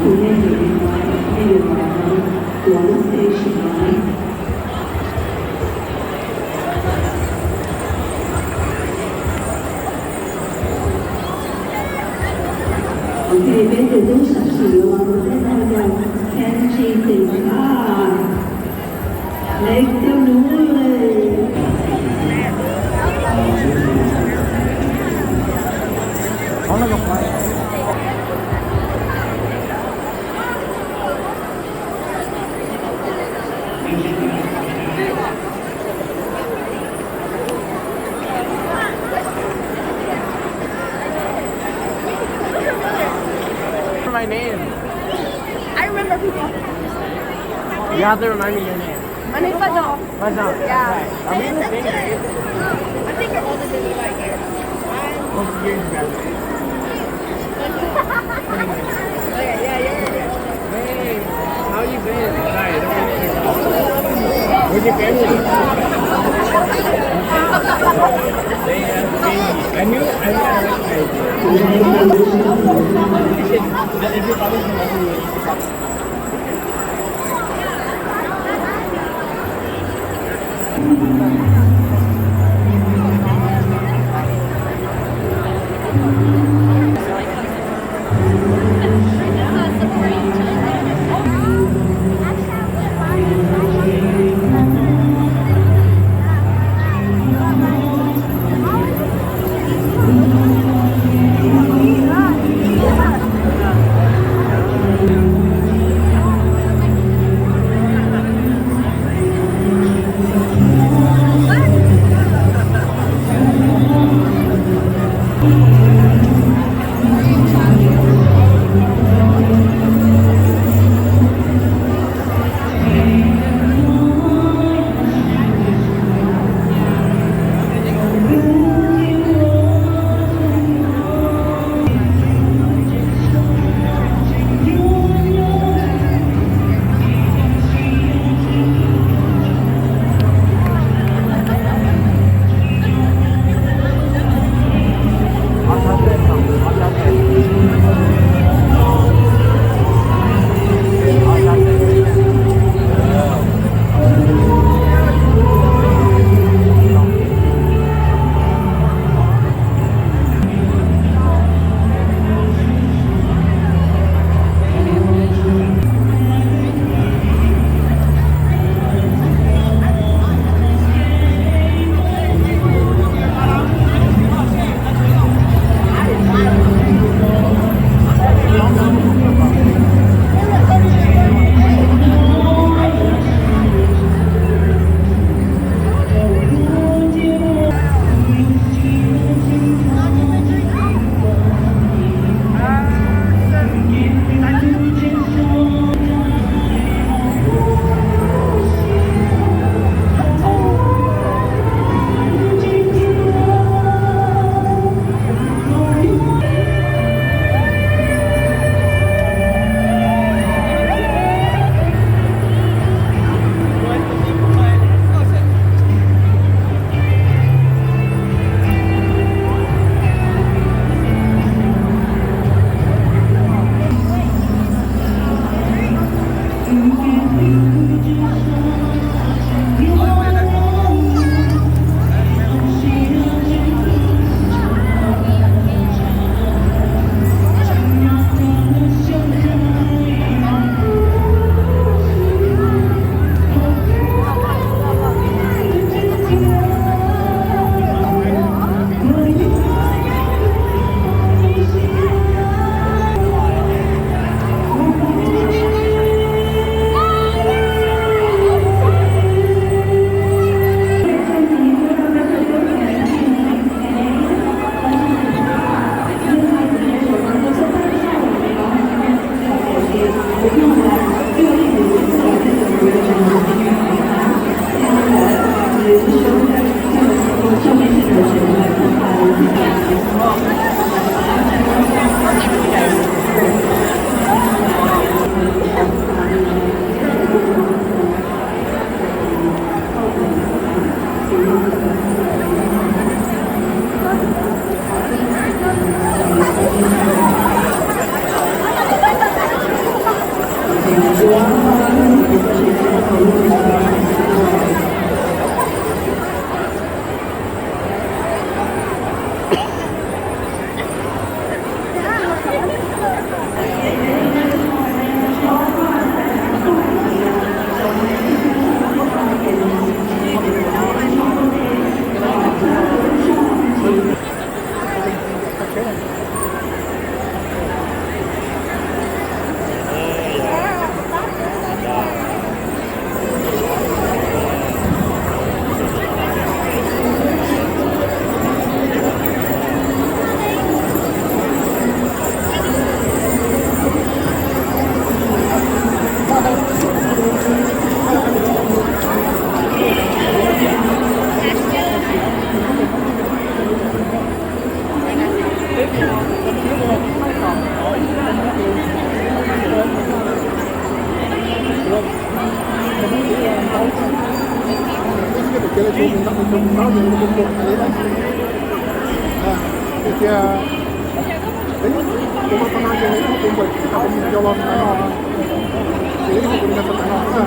คุณแม่อยู่ในวัดให้เรียบร้อยตัวรถสเตชันOK，别主动小心了，我在那个天气底下，来个努力。好那个花。My name. I remember people. You have to remind me your name. My name's Fazal. Fazal. Yeah. Right. Are we in the same grade? I think you're older than me by a year. What year did you graduate? Yeah. Hey, how you been? Sorry, I don't want to interrupt. Where's your family? I knew I recognized you. If your father's from nó dùng một cục vậy đó thì kia đấy cũng có năng cái nó cũng vậy học mình cho lo nó thì nó cũng là nó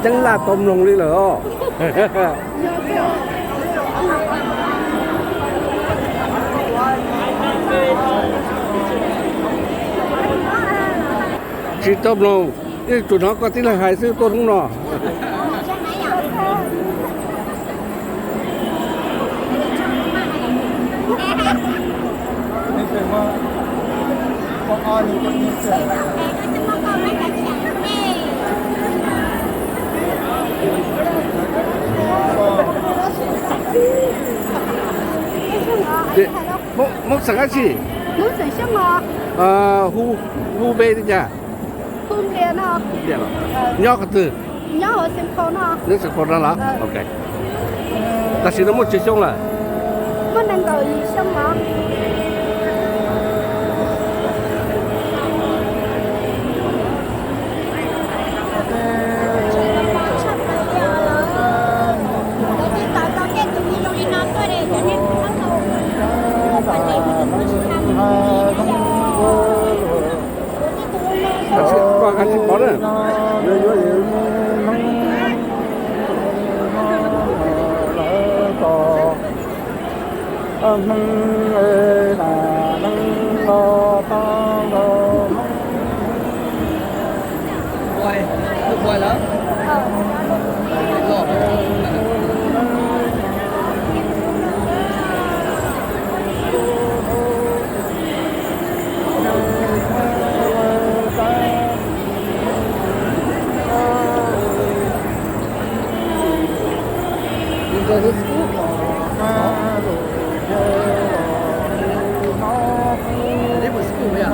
Chẳng là tôm lùng đi nữa. Chỉ tôm lùng, cái tụi nó có tí là hại sư tôn không nọ. Mốc sáng cái gì? Muốn sự sống ngọt. Hu bê đi chả? Hương liền nó. Điện rồi. Nhó cái từ. Nhó ở sân khấu nó. Nước sân khấu đó là? Ok. Ta xin nó một chiếc xong là. Mất năng cầu gì sống ngọt. 같이 버는 요 Quay, được quay lắm. Rồi. Giờ hết đấy một school vậy à?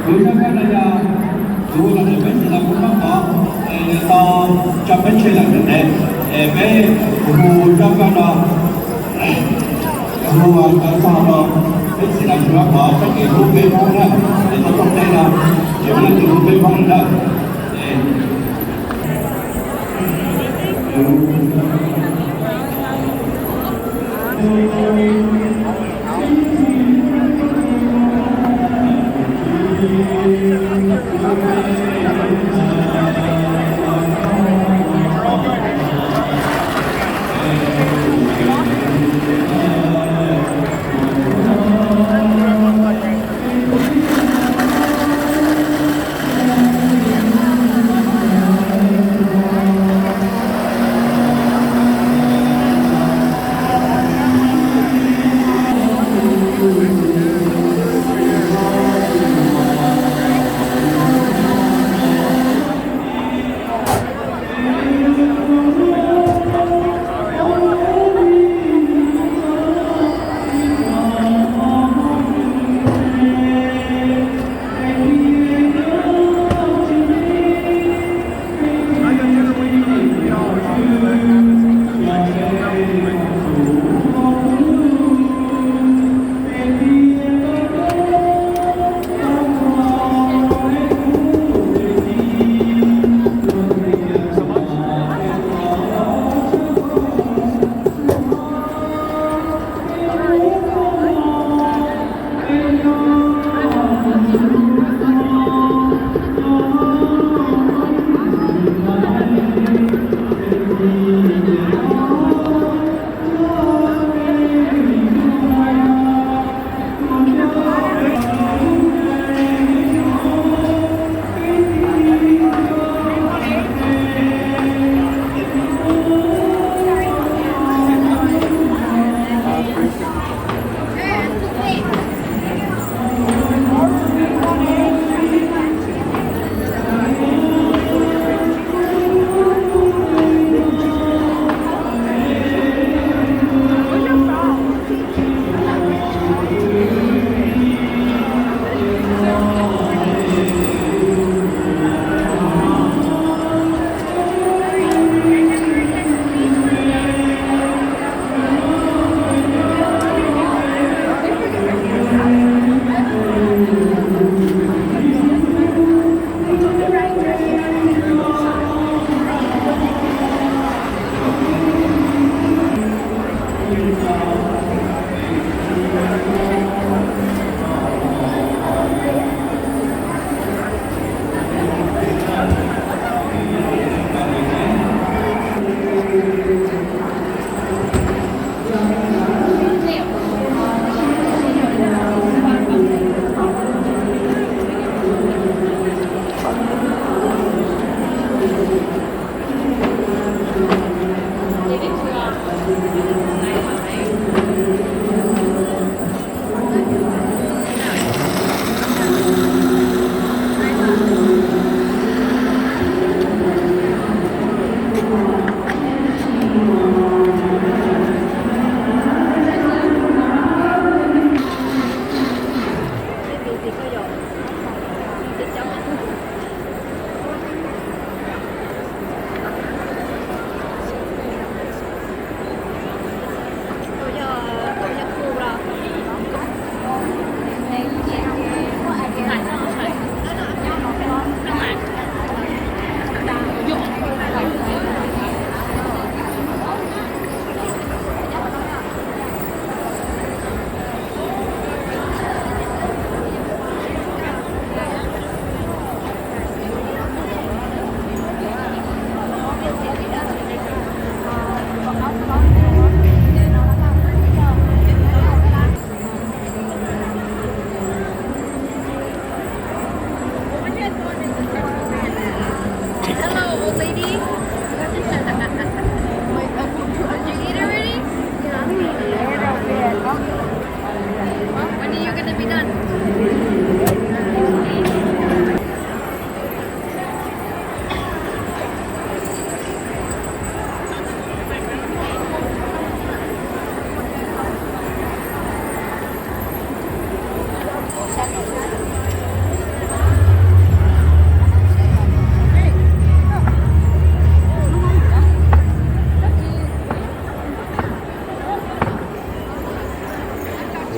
Đối với các đại gia, dù là để bên là cũng mắc đó, to cho bên chơi là được đấy, bên hồ cho các đó, hồ ở sau đó, bên sẽ là chúng nó tất cả hồ bên phong đó, để nó không đây là, chỉ là từ hồ bên phong đó.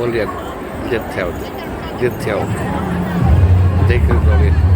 我连条，这个高的。